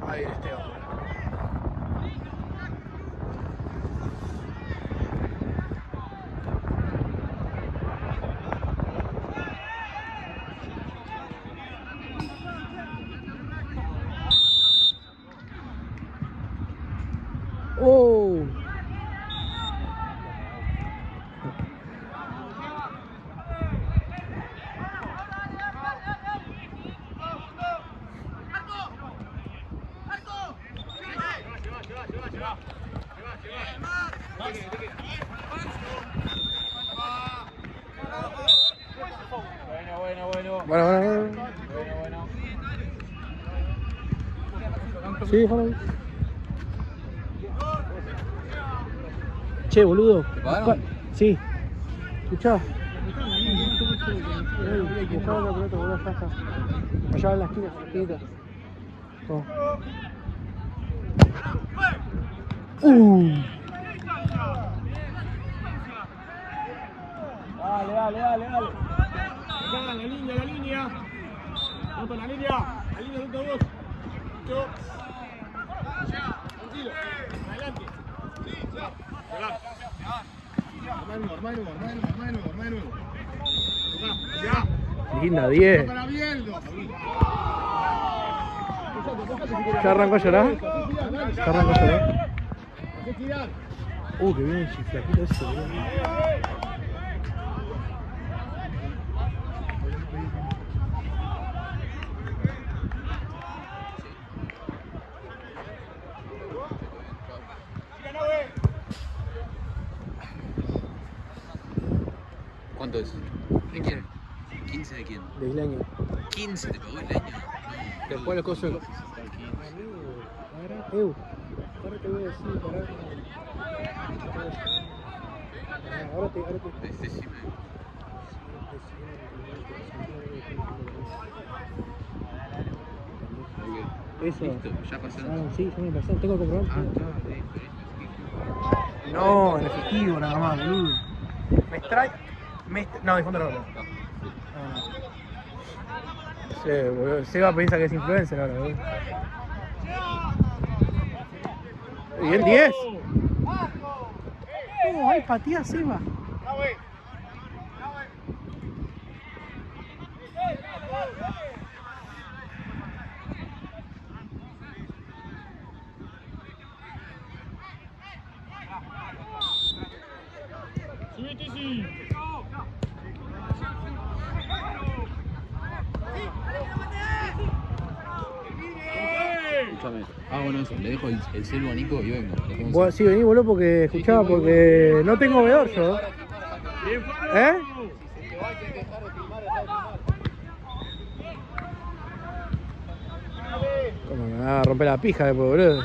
Ahí este hombre. Oh. Bueno. Sí, déjalo. Che, boludo. ¿Te pagaron? Sí. Escuchá. Buscaba la pelota, boludo, ya está. Allá en la esquinita. Oh. Dale. La línea. Otra la línea. La línea de vos. Yo. Tranquilo. Adelante. Armá de nuevo. Ya. Linda, 10. Para Bieldo. ¿Ya arrancó a llorar? Qué bien, chiflaquito ese, boludo. ¿Cuánto es? ¿De quién? ¿15 de quién? De Isleño. 15 te pagó el año. Después lo coso. Ahora te voy a decir, Ahora te. Decime. Eso. Listo, ya pasaron. Sí, ya me pasó. Tengo que comprobar. Ah, está, listo. No, en efectivo nada más, boludo. Me extrae. No, de fondo no. Sí, boludo. Seba piensa que es influencer ahora, boludo. Bien, 10. Ay, patía Seba. Subite, sí. Escúchame. Ah, bueno, eso. Le dejo el celu a Nico y vengo. Le dejo un Vos, sí, vení, boludo, porque escuchaba, porque no tengo veedor yo. Bien, Faro. ¿Eh? Como me va a romper la pija después, boludo.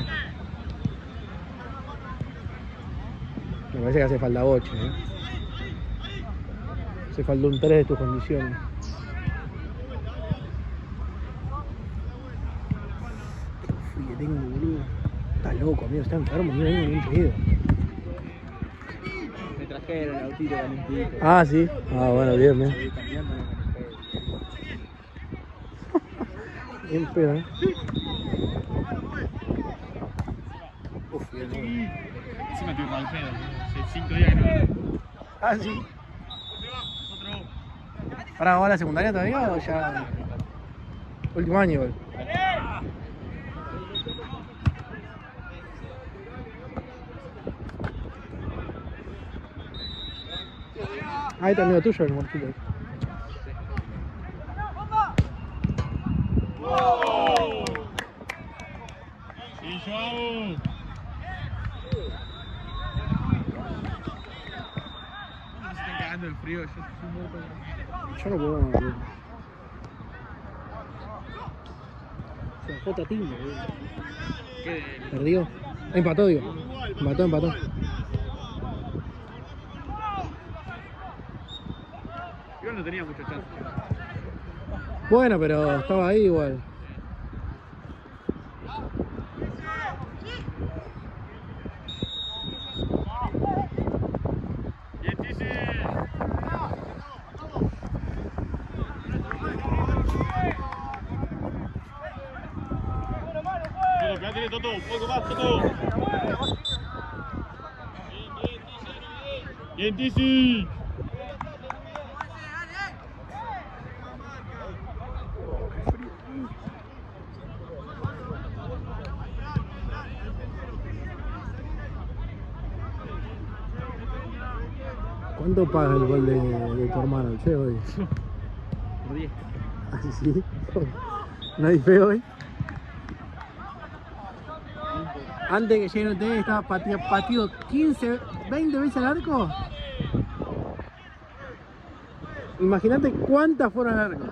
Me parece que hace falta 8, ¿eh? Hace falta un 3 de tus condiciones. Qué frío tengo, boludo. Está loco, amigo, está enfermo, no vengo bien seguido. Me trajeron el autito calentito. Ah, sí. Ah, bueno, bien, bien. Estoy cambiando, me manejé. Bien pedo, ¿eh? Uf, bien, bien. Encima estoy mal pedo. Hace 5 días que no. Ah, sí. ¿Para jugar la secundaria todavía o ya? Último año, igual. Ahí está amigo tuyo, el muertito. Sí, Joao. Se está cagando el frío. Yo estoy muerto. Yo no puedo, boludo. Se bajó Tatín, boludo. ¿Qué? Perdió. Empató, digo. Empató. Yo no tenía mucha chance. Bueno, pero estaba ahí igual. Bien, Tisi. Toto, quédate, Toto. Un poco más, Toto. Bien, Tisi. ¿Cuánto paga el gol de tu hermano, che, hoy? Por 10. ¿Ah, sí? ¿No hay fe hoy? Antes que llegue usted estaba patido 15, 20 veces al arco. Imagínate cuántas fueron al arco.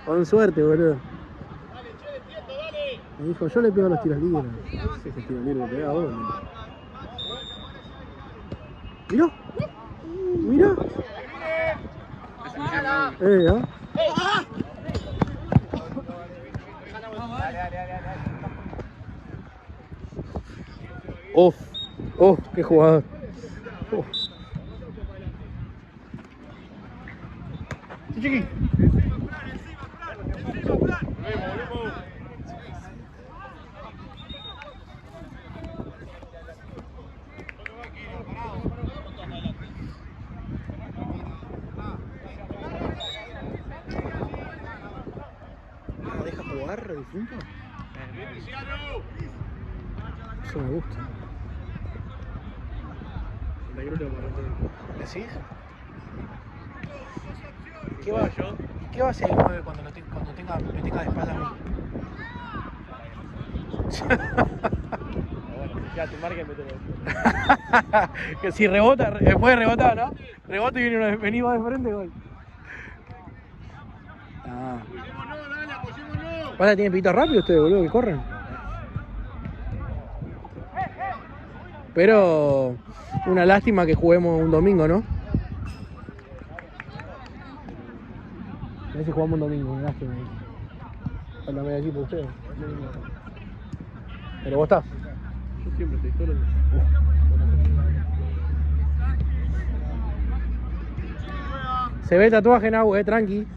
Con suerte, boludo. Me dijo, yo le pego a los tiros libres. Ese tiro libre le pegaba a vos, ¿no? Mirá. Mirá. ¿Ah? Uf, qué jugador. Uf. Sí, chiqui. ¿No deja jugar el difunto? Eso me gusta. ¿Decís? ¿Qué va yo? ¿Qué va a hacer el 9 cuando me tenga de espalda a mí? Ya, tu marca y mételo. Que si rebota, puede rebotar, ¿no? Rebota y viene venido de frente, gol. Ah. ¿Pasa tiene pitos rápido ustedes, boludo, que corren? Pero una lástima que juguemos un domingo, ¿no? A veces jugamos un domingo, una lástima. Falta medio equipo ustedes. Pero vos estás. Yo siempre estoy todos los días. Se ve el tatuaje en agua, tranqui.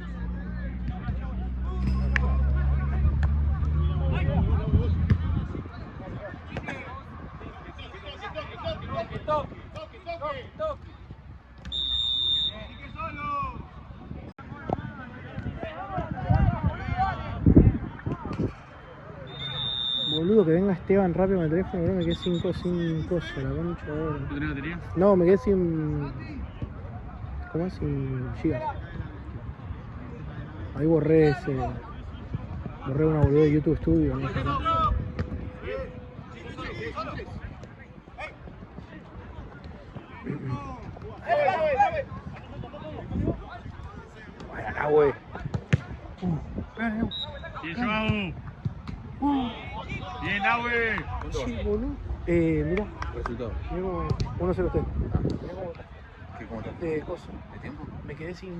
Boludo, que venga Esteban rápido con el teléfono, boludo, me quedé sin cosas, la concha de oro. ¿No tenés batería? No, me quedé sin... ¿Cómo es? Sin gigas. Ahí borré ese... Borré una boludez de YouTube Studio. ¿No? Vaya acá, güey. Bien, Joao. Bien, Nahue. Sí, boludo. Mirá. Resultado. Mirá cómo 1-0 usted. ¿Cómo está? Cosa. ¿De tiempo? Me quedé sin...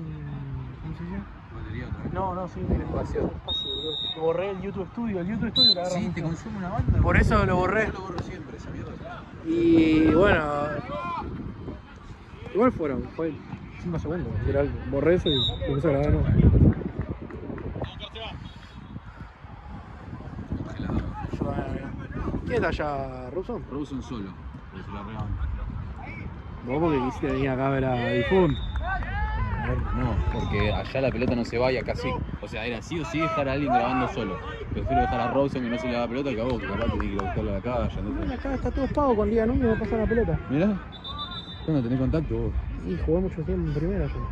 ¿Cómo se llama? ¿Batería otra vez? No, sí, mira. Espacio, boludo. Borré el YouTube Studio. El YouTube Studio te agarra Sí, mucho. te consume una banda. Por eso lo borré. Yo lo borro siempre, esa mierda. Y bueno... Igual fue 5 segundos. Era algo. Borré eso y me puse a grabar, ¿no? Congelado. ¿Quién está allá, Rawson? Rawson solo, pero se la reban. Vos porque quisiste venir acá a ver a Difunt. No, porque allá la pelota no se va y acá sí. O sea, era sí o sí dejar a alguien grabando solo. Prefiero dejar a Rawson que no se le da la pelota que a vos, que capaz tenés que ir a buscarla a la calle. Bueno, acá está todo pago con Liga Núñez, me pasa la pelota. Mirá, ¿cuándo tenés contacto vos? Y jugué mucho tiempo en primera yo.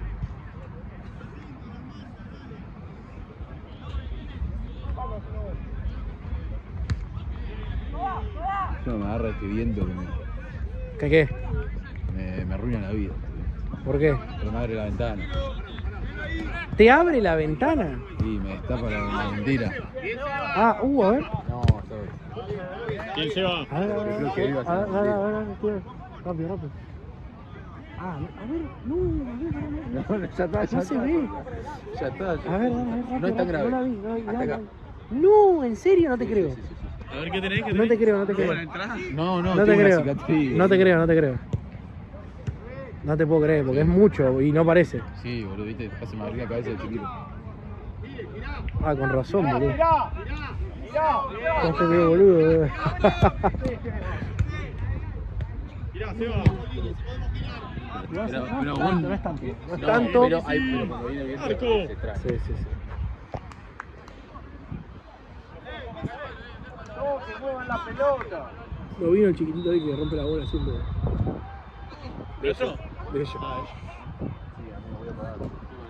Yo me agarra este viento que ¿Qué? me arruina la vida. ¿Por qué? Pero me abre la ventana. ¿Te abre la ventana? Y me destapa la mentira. Ah, a ver. No, ¿sabes? ¿Quién se va? A ver, a ver, Creo que iba a ser a ver, mentira. a ver, rápido, rápido. Ah, a ver, no, No, ya está, no se ve. Ya está. A ver, rápido, No es tan grave. No la vi, no la vi. Hasta dale, acá. dale. No, en serio, no te creo. Sí, sí, sí. A ver qué tenés, No te creo, no te creo. No, No te tengo una creo. cicatriz. No te creo, no te creo. No te puedo creer, porque es mucho y no parece. Sí, boludo, viste, casi me abrí la cabeza de chiquito. Ah, con razón, boludo. No te creo, boludo. Mirá, se va. Pero No vos- es tanto. No es No, tanto. pero cuando viene bien Marco. se trae. Sí, sí, sí. Lo vino el chiquitito ahí que rompe la bola siempre. ¿De eso? De ellos. Sí, a mí me voy a pagar. El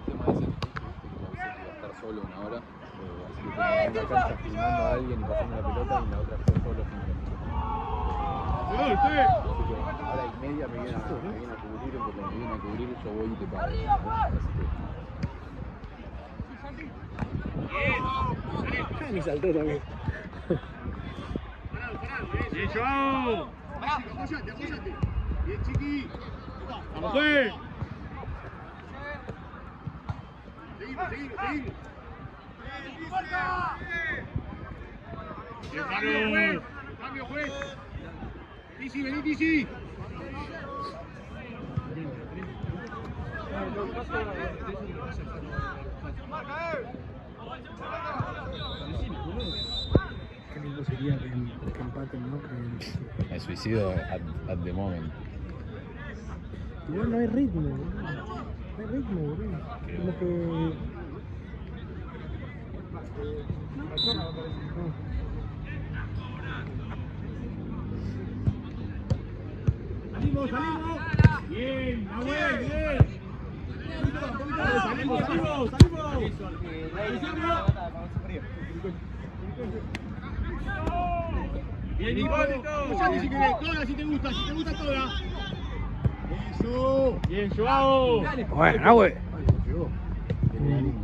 tema ese que a veces iba a estar solo una hora, así que tengo una cancha filmando a alguien y pasando la pelota y la otra estoy solo sin ¡Gol, usted! Así que hora y media me vienen a cubrir, porque me vienen a cubrir yo voy y te pago. Así que... Ni saltó también. Bien, Joao. Apóyate. Bien, chiqui. Vamos, pues. Seguimos. Bien, cambio, juez. Tizi, vení, Tizi. Qué lindo sería que empaten, ¿no? Me suicido at the moment. Igual no hay ritmo, boludo. No hay ritmo, boludo. Como que... Salimos. Bien, Nahuel, bien. Salimos. Bien, Hipólito. Si querés, toda, si te gusta toda. Eso. Bien, Joao. Bueno, güey.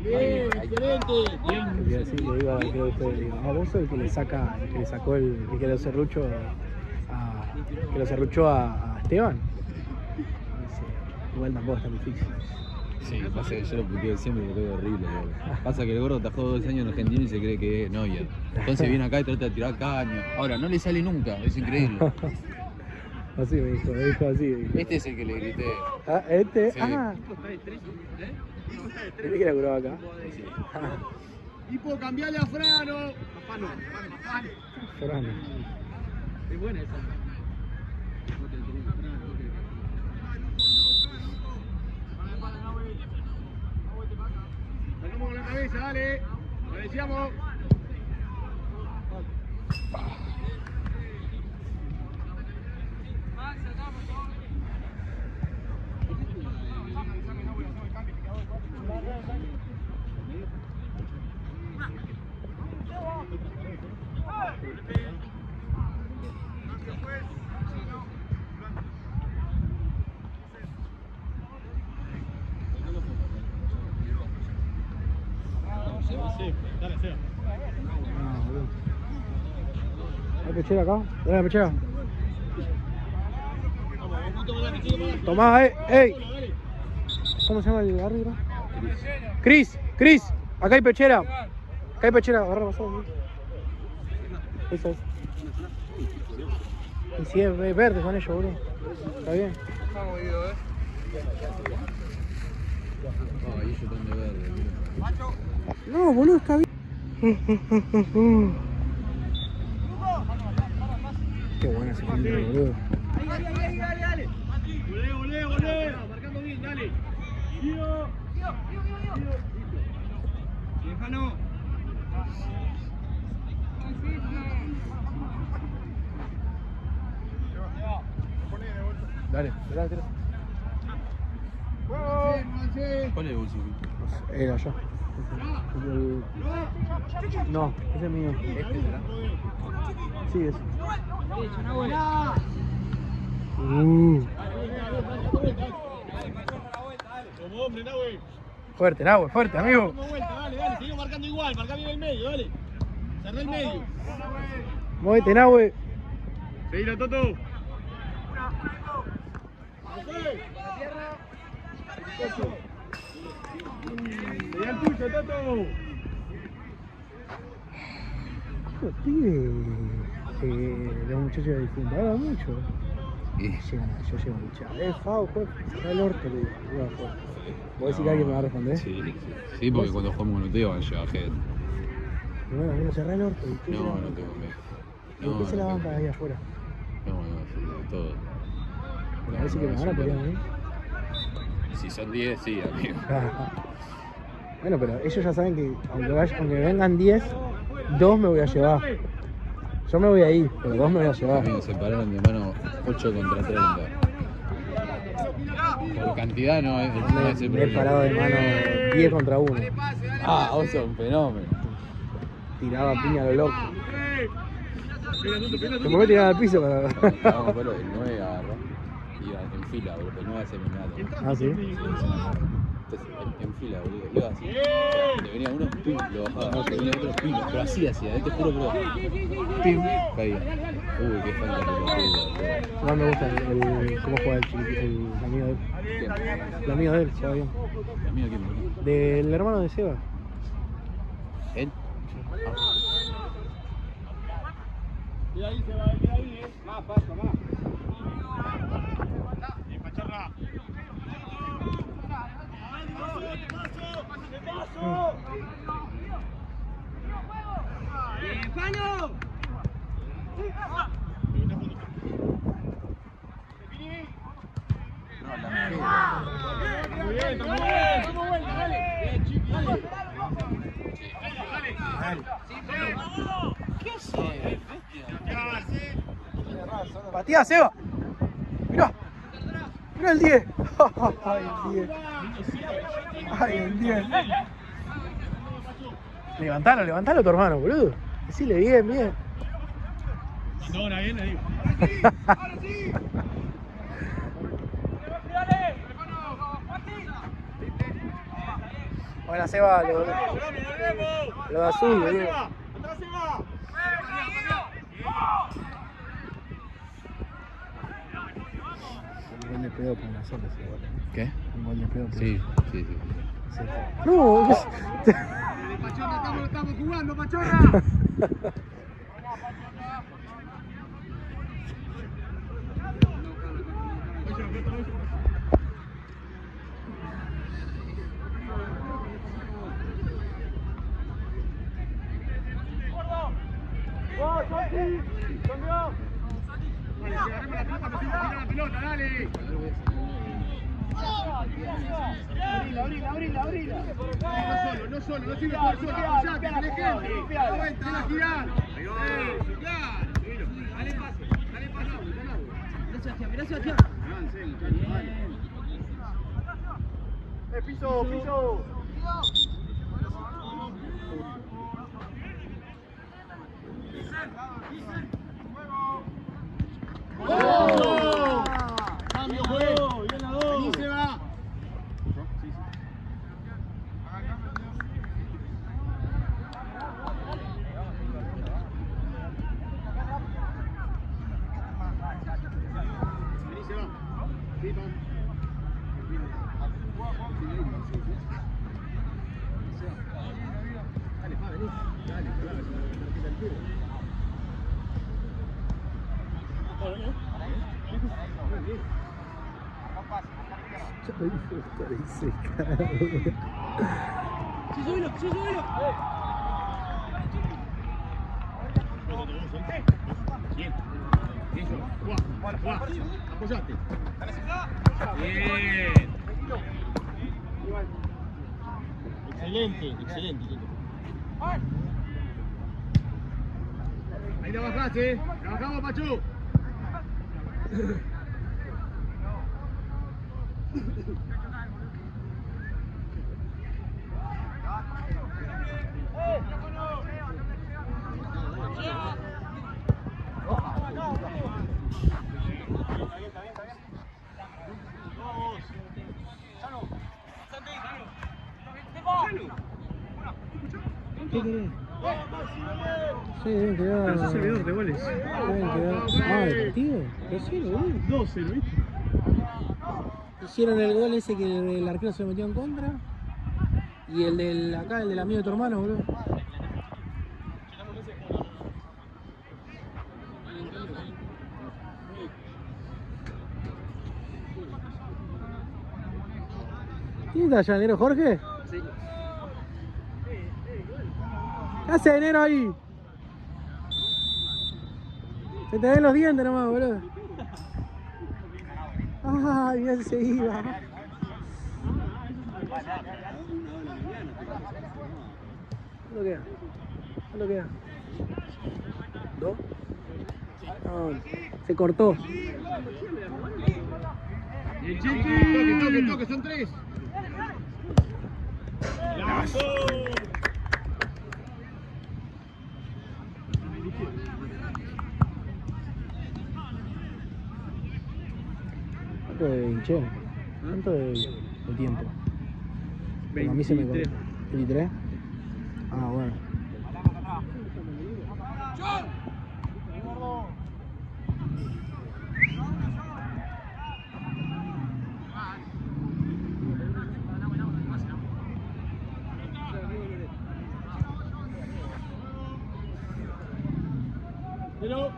Bien, excelente. Bien. Quería decir que iba, creo que usted diga, vos sos el que le sacó el que lo serrucho a Esteban. Dice, igual tampoco es tan difícil. Sí, pasa que yo lo puteo siempre porque es horrible. Boludo. Pasa que el gordo tajó 2 años en Argentina y se cree que es Neuer. Entonces viene acá y trata de tirar caño. Ahora, no le sale nunca, es increíble. Así me dijo así. Este es el que le grité. Ah, este, Sí. ¿Viste que la curaba acá? Tipo, cambiale a Frano. Fernando. Es buena esa. Sacamos con la cabeza, dale. Lo decíamos. Sí, dale, Seba. Ah, boludo. ¿Hay pechera acá? Dale la pechera. Tomá, ey. ¿Cómo se llama el árbitro? Cris, acá hay pechera. Acá hay pechera, agarra pasado. Esa es. Y si es verde con ellos, boludo. Está bien. Ahí yo están de verde, mira. No, boludo, está bien. Qué buena ese filtro, boludo. Dale. Volé. Marcando bien, dale. Giro. Déjalo. Dale, tira. ¿Cuál es el bolsillo? Era allá. No, ese es mío. Sí, ese. Como hombre, Nahue. Fuerte, Nahue, fuerte, amigo. Como vuelta, dale. Seguimos marcando igual. Marca bien el medio, dale. Cerrá el medio. Muévete, Nahue. Seguila, Toto. Seguí el tuyo, Toto. Los pibes, los muchachos de difunto, hablan mucho. Yo llego mucho. Fao, juez, cerrá el orto, le digo. ¿Vos decís que alguien me va a responder? Sí, porque cuando jugamos con ustedes van a llevar gente. Bueno, cerrá el orto. No tengo miedo. ¿Por qué se la banca ahí afuera? No, sí, de todo. A ver si que me van a pelear a mí. Si son 10, sí, amigo. Bueno, pero ellos ya saben que aunque vengan 10, 2 me voy a llevar. Yo me voy a ir, pero 2 me voy a llevar. Amigos, se pararon de mano 8 contra 30. Por cantidad no es el Me he problema. parado de mano 10 contra 1. Ah, vos sos un fenómeno. Tiraba piña a lo loco. Se me voy a tirar al piso para... Vamos, pero el 9 agarró. Iba en fila, boludo. El 9 hace eliminado. Ah, ¿sí? Entonces, en fila, boludo. Iba así. Le venía uno, pim, lo bajaba. Le venía otro, pim. Pero así hacía, te juro, pero. Pim, caía. Uy, qué falta de pelotudo. No me gusta cómo juega el chiquitito, el amigo de él. El amigo de él, juega bien. ¿El mío quién, boludo? Del hermano de Seba. ¿Él? Y ahí se va, queda ahí, Más, paso, más. Bien, Pachorra. ¡Paso! ¡Bien, Pano! Muy bien, muy bien. ¿Cómo vuelta? Dale. Bien, chiqui. Dale. ¿Qué haces? ¡Patea, Seba! Mirá. Mirá el 10. Ay, el 10. Ay, el 10. Levantalo a tu hermano, boludo. Decile bien. No, una bien, le digo. Hola, Seba. Lo de azul, boludo. ¡Atrás se va! Un gol de pedo para nosotros igual, ¿no? ¿Qué? Un gol de pedo. Sí. No, Pachorra, estamos jugando, Pachorra. Abrila. No solo, no sirve jugar solo, apoyate, tenés gente. La vuelta, a girar. Dale paso. Mirá Sebastián. Piso. ¡Oh! Cambio, juez. Ahí se va. Ahí se va. Sí, va. Dale, pa, vení. Dale, dale, el tiro. Sí, subilo, sí, subilo. Bien. Eso. Juá. Apoyate. Bien. Excelente, Lito. Ahí la bajaste. Trabajamos, Pachu. ¿Qué querés? Sí, deben quedar. Pero sos servidor de goles. Deben quedar. Ah, ¿el partido? Recién, boludo. 2-0, ¿viste? Hicieron el gol ese que el arquero se metió en contra. Y el del acá, el del amigo de tu hermano, boludo. ¿Quién está allá, enero Jorge? Sí. ¿Qué hace enero ahí? Se te ven los dientes nomás, boludo. Ay, mira si se iba. ¿Cuánto queda? ¿Cuánto queda? ¿2? No, se cortó. Y el Chiqui. Toque, son 3. ¡Lazo! ¿Cuánto de hinché? ¿Cuánto de tiempo? Porque a mí se me cortó. 23. Ah, bueno. Pero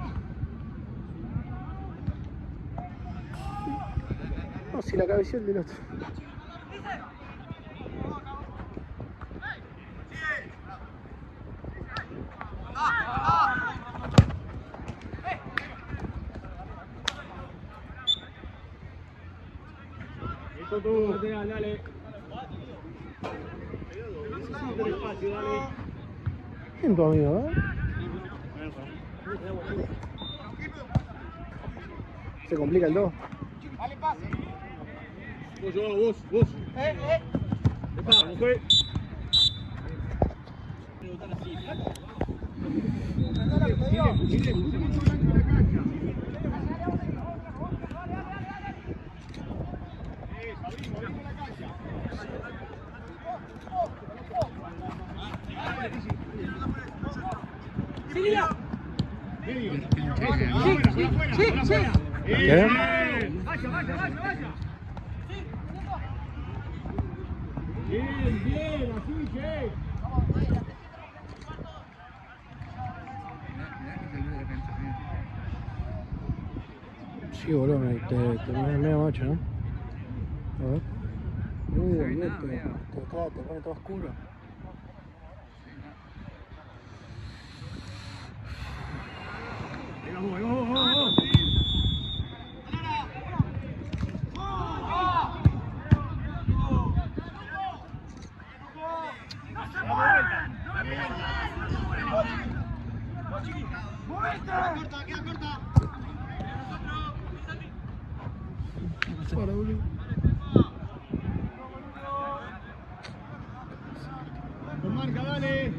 No, si la cabeza del otro. esto tú. Dale. Necesito el espacio, dale. ¿Quién tu amigo, eh? Se complica el 2. Vos. Epa, mujer. ¿Qué? Vaya. Bien, así que. Sí, boludo, te medio macho, ¿no? A ver. Bien, te pone todo oscuro. Vamos. Con marca, dale.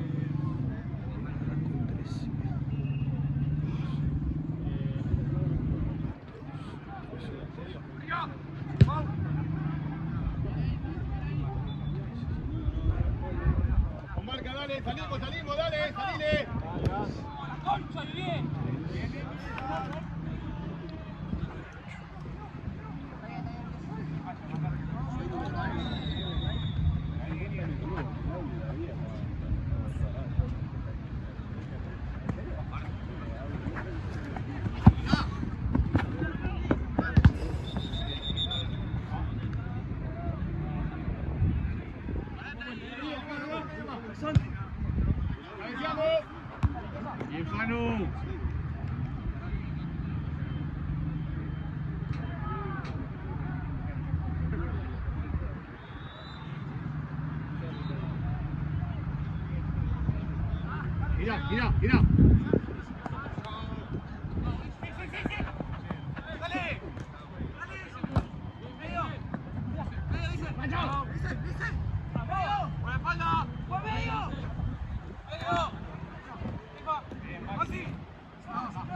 Girá, girá.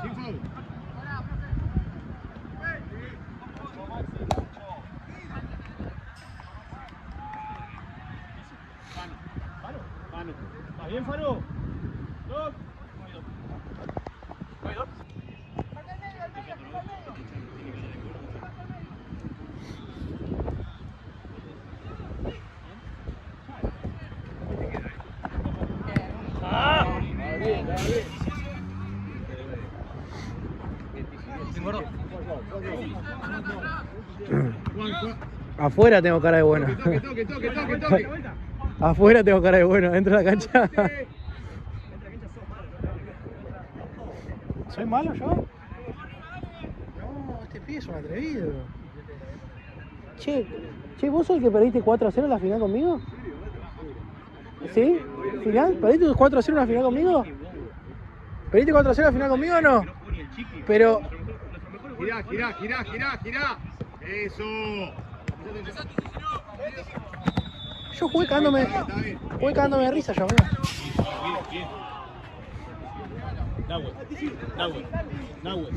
Sin foul. Fano. ¿Está bien, Fano? Dos. Afuera tengo cara de bueno. Toque. Afuera tengo cara de bueno, dentro de la cancha. ¿Soy malo yo? No, este pibe es un atrevido. Che, ¿vos sos el que perdiste 4-0 en la final conmigo? ¿Sí? ¿Final? ¿Perdiste 4-0 en la final conmigo? ¿Perdiste 4-0 en la final conmigo o no? Pero... Girá. Eso. Yo jugué cagándome de risa yo, mira. Nahue.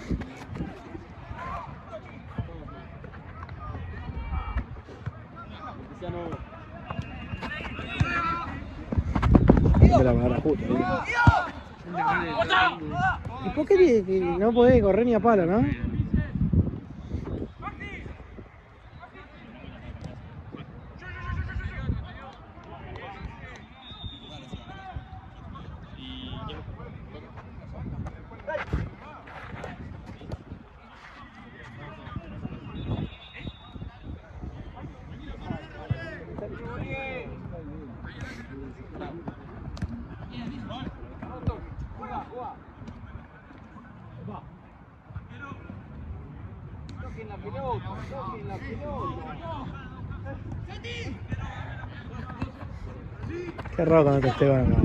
De la palabra justa. ¿Y por qué no podés correr ni a palo, no? Qué raro cuando te Esteban acá.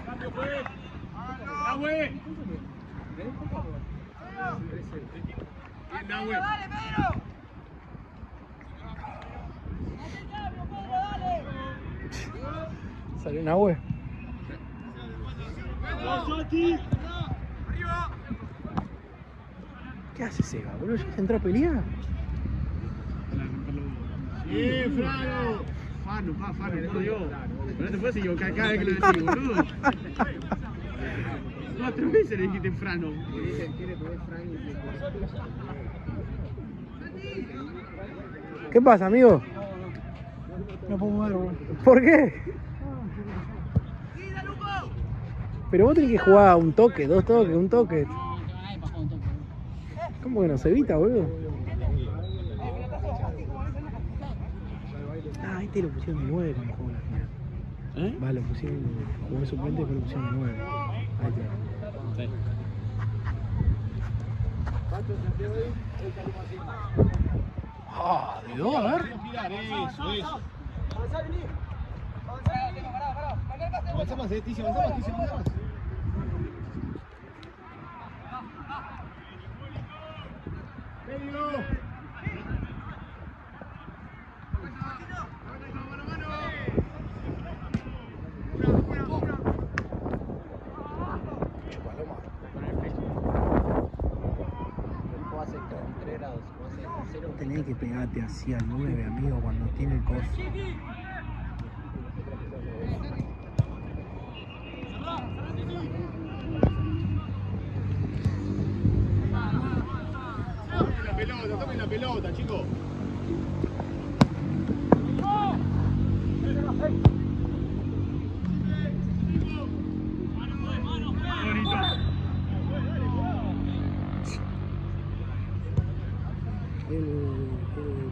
Cambio fue. Nahue. Bien, Nahue. ¡Dale, Pedro! Salió una web. ¿Qué hace Sega, boludo? ¿Ya se entró a pelear? Bien, Frano. Fano, por Dios. Pero no te puedes equivocar cada vez que lo decís, boludo. 4 veces le dijiste Frano. ¿Qué pasa, amigo? No puedo mover, boludo. ¿Por qué? Pero vos tenés que jugar un toque, 2 toques, un toque. ¿Cómo que no se evita, boludo? Ah, este lo pusieron de 9 cuando jugó la final. Va, lo pusieron, jugó de suplente, pero lo pusieron de 9. Ahí está. Sí. Ah, de 2, a ver. Eso. Avanza más, Tizi, avanza más. Medio. Tenés que pegarte así al 9, amigo, cuando tiene el coso. Tomen la pelota, chicos.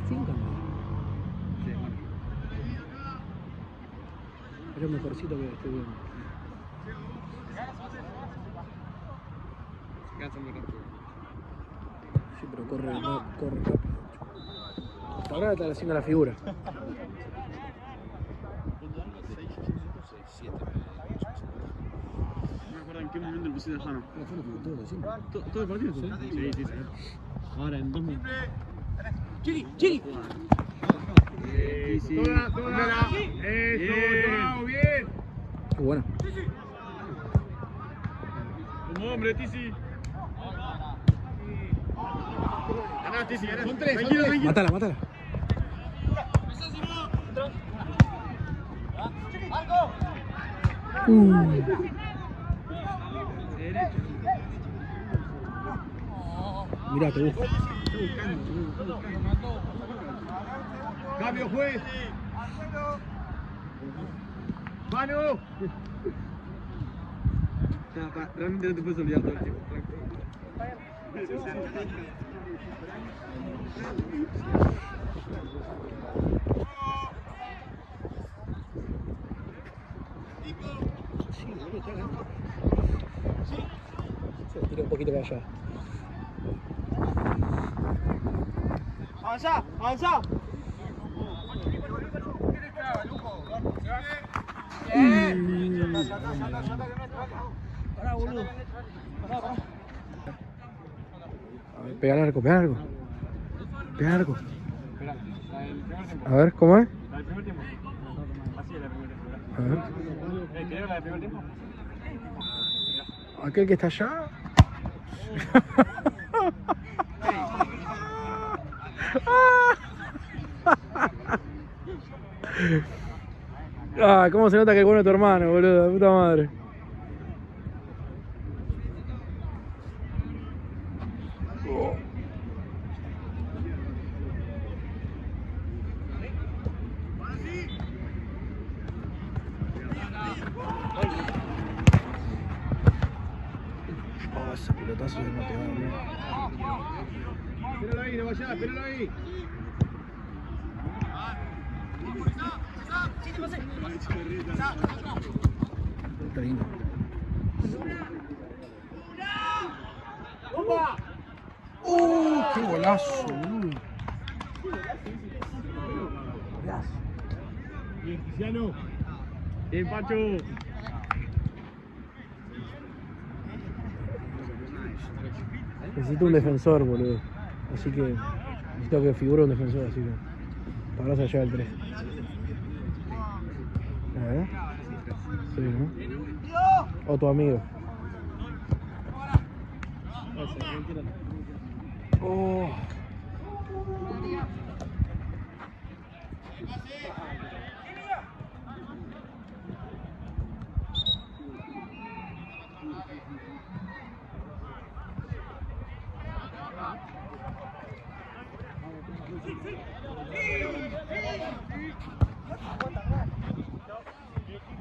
5 no. Es lo mejorcito que estoy viendo. Se cansa muy rápido. Sí, pero corre rápido. Ahora está haciendo la figura. No me acuerdo en qué momento le pusiste a Jano. Todo, siempre. ¿Todo el partido? Sí, sí. Ahora en 2 minutos. Chiqui. Sí. Toda. Eso, bravo, bien. Qué bueno. Como hombre, Tizi. Ganá, Tizi, ganá. Son 3, tranquilo. Mátala. Mirá, te busco. Cambio, juez. Manu. Realmente no te puedes olvidar todo el tiempo. Sí, boludo, está ganando. Se tira un poquito para allá. Avanza. Pará, boludo. Pará. A ver, pega largo. A ver, ¿cómo es? La del primer tiempo. Así es la primera tiempo. A ver. ¿Querés la del primer tiempo? Aquel que está allá. Ah, cómo se nota que es bueno tu hermano, boludo, puta madre. Oh, ese pelotazo ya no te va a ver. Espéralo ahí, no vayas, espéralo ahí. Está lindo. ¡Qué golazo, boludo! Bien, Cristiano. Bien, Pacho. Necesito un defensor, boludo. Así que necesito que figure un defensor, así que ahora se lleva el 3. A ver. Sí, ¿no? O tu amigo. Oh.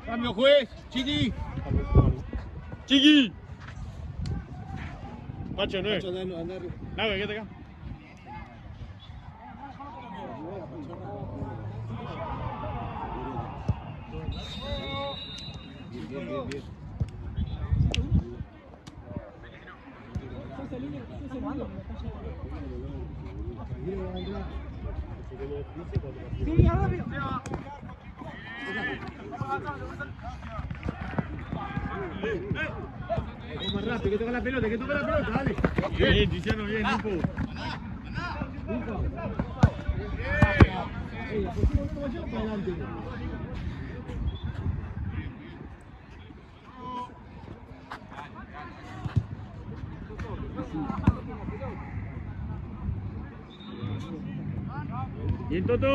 Cambio, juez. Chiqui. Pacho, no es. No, quédate acá. Bien. Sí, rápido. Más rápido, que toca la pelota, dale. Bien, Tiziano, bien, Lupo. Bien, Toto.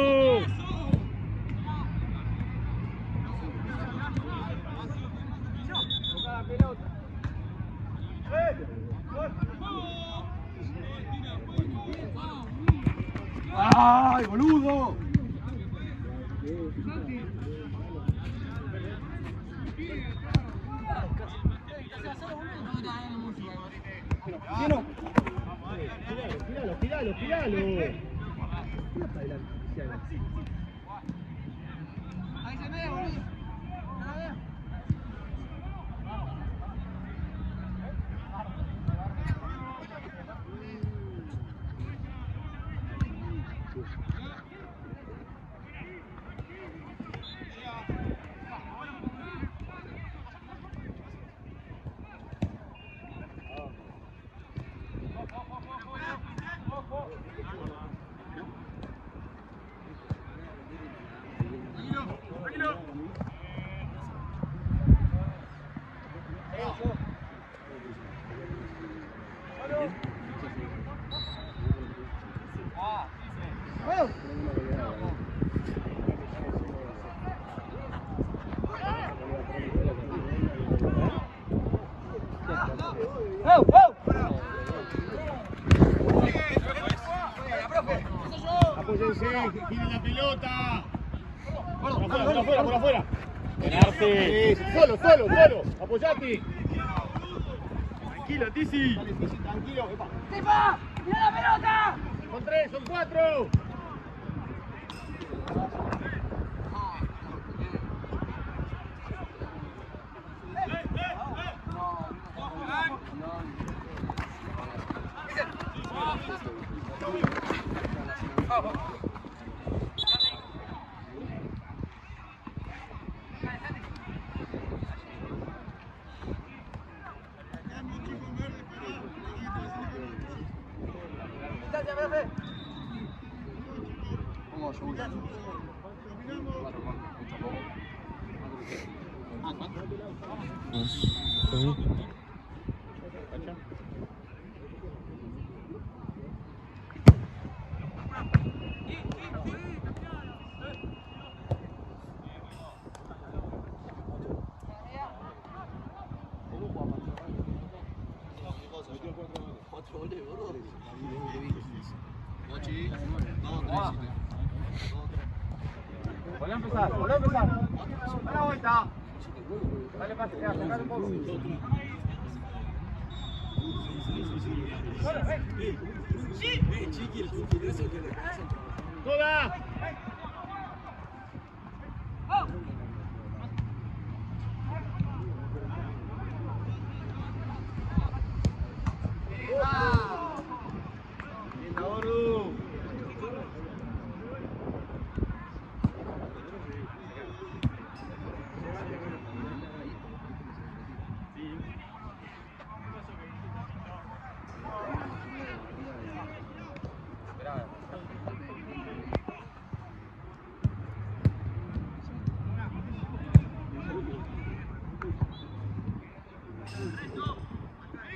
¡Ay, boludo! Tíralo. Ahí se me, boludo. Apóyense, giren la pelota. Por afuera. Ganarse. Solo. Apoyate. Tranquilo, Tizi. Dale, Tizi, tranquilo. ¡Tifa! ¡Mira la pelota! Son 3, son 4. Volví a empezar. Da la vuelta. Dale pase, sacale un poco. ¡Toda!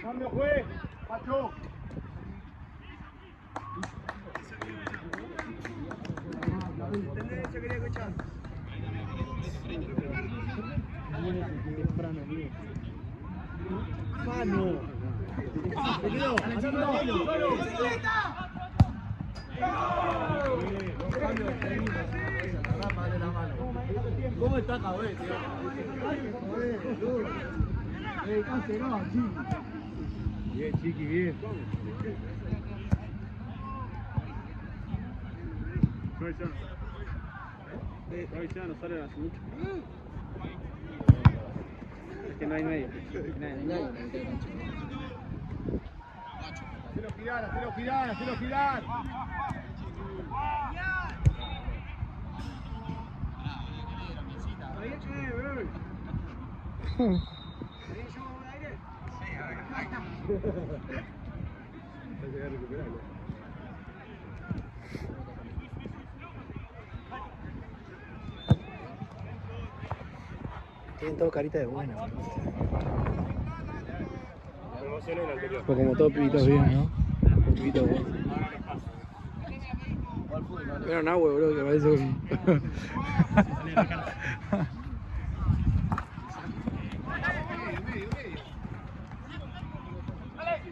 Cambio, juez. Pacho. Tendencia quería escuchar. Mano. Se quedó. ¿Cómo está Cabé? Bien, Chiqui, bien. Hoy ya no salen hace mucho. Es que no hay medio. Hacelo girar. Tienen todo carita de buena. Fue como todos pibitos bien, ¿no? Los pibitos buenos. Pero un agua, bro, que parece un...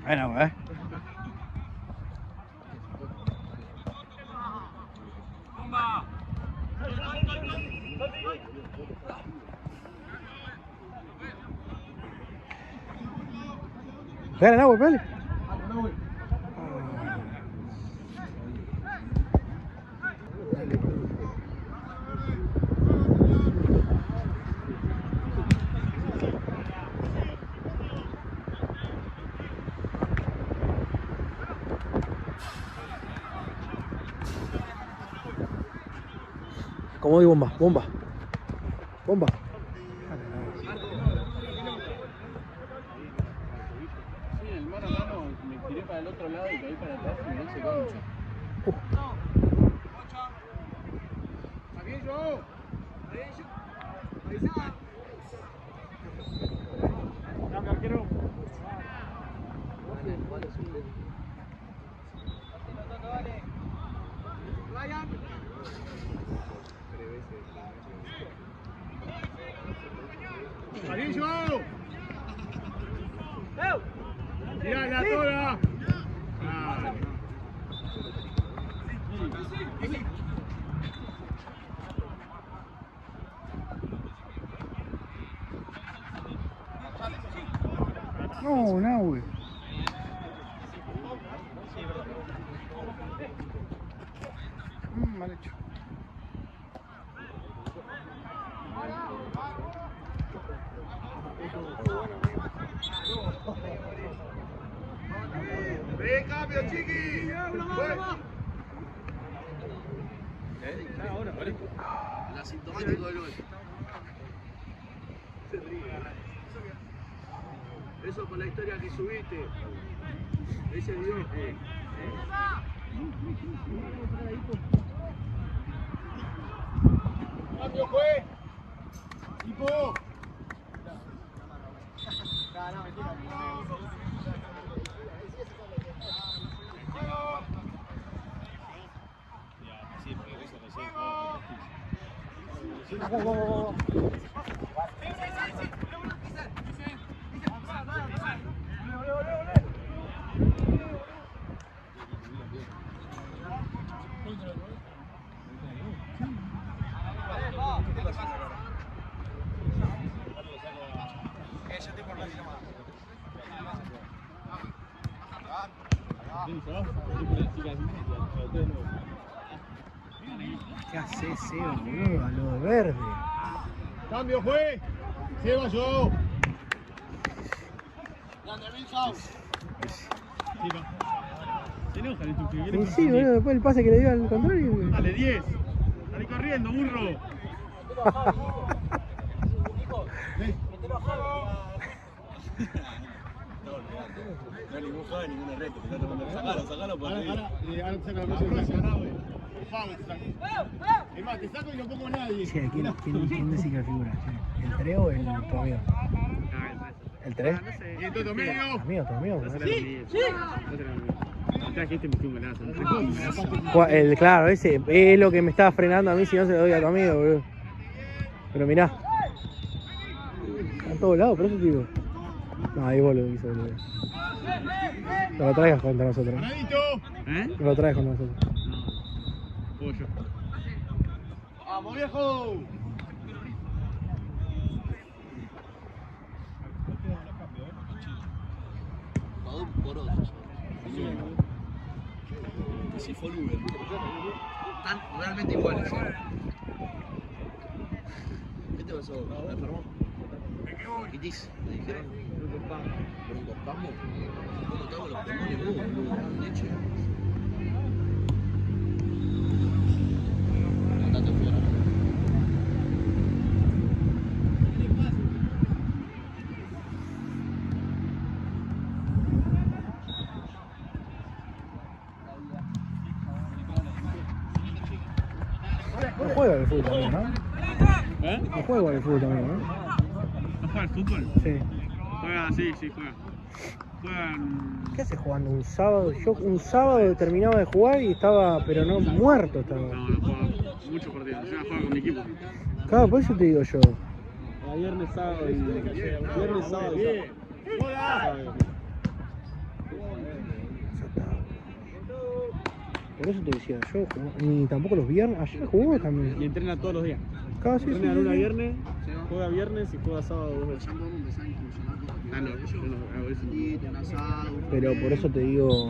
Bueno, Dale, agua, dale. Como hoy bomba, bomba. Bomba. Sí, el mano a mano me tiré para el otro lado y caí para atrás y no se concha. ¿Está bien, Joao? Dame, arquero. ¿Está bien, Joao? ¡Tirala toda! Ah. No, no, güey. Mal hecho. ¡Ve, cambio, chiqui! El asintomático del gol. Eso con la historia que subiste. Ese video. Cambio, juez. Tipo. ¿Qué hace ese, boludo? A lo verde. Cambio, juez. Se va yo. Se enojan estos que Y sí, boludo, después el pase que le dio al contrario. Güey. Dale, 10. Salí corriendo, burro. No hay ningún juego, ninguna red. Sacalo por ahí. Ahora te saca la próxima. Es más, te saco y no pongo a nadie. Che, ¿quién decís que figura? Che? ¿El 3 o el tu amigo? ¿El 3? Y entonces, Domingo. Amigo, tu amigo. ¿No? Sí. El, claro, ese es lo que me estaba frenando a mí si no se lo doy a tu amigo, boludo. Pero mirá. Está en todos lados, por eso te digo. No, ahí vos lo hizo, boludo. No lo traigas contra nosotros. Paradito. No lo traigas contra nosotros. Pollo. ¡Vamos, viejo! Si fue Uber. Están realmente iguales. ¿Qué te pasó? ¿Me enfermó? ¿Quitis? Me dijeron. ¿Broncopasmo? ¿Cómo te hago los pulmones? Boludo, leche. Andate fuera. No juega el fútbol también, ¿no? No juega el fútbol también, ¿no? ¿No juega al fútbol? Sí. Juega, sí, juega. Juegan. ¿Qué hace jugando un sábado? Yo un sábado terminaba de jugar y estaba, pero no, muerto estaba. No juega muchos partidos. Yo juego con mi equipo. Claro, por eso te digo yo. Viernes, sábado y. Viernes, sábado. Por eso te decía, yo ni tampoco los viernes, ayer jugó también. Y entrena todos los días. Casi Entrena lunes a viernes, juega viernes y juega sábado 2 veces. Pero por eso te digo,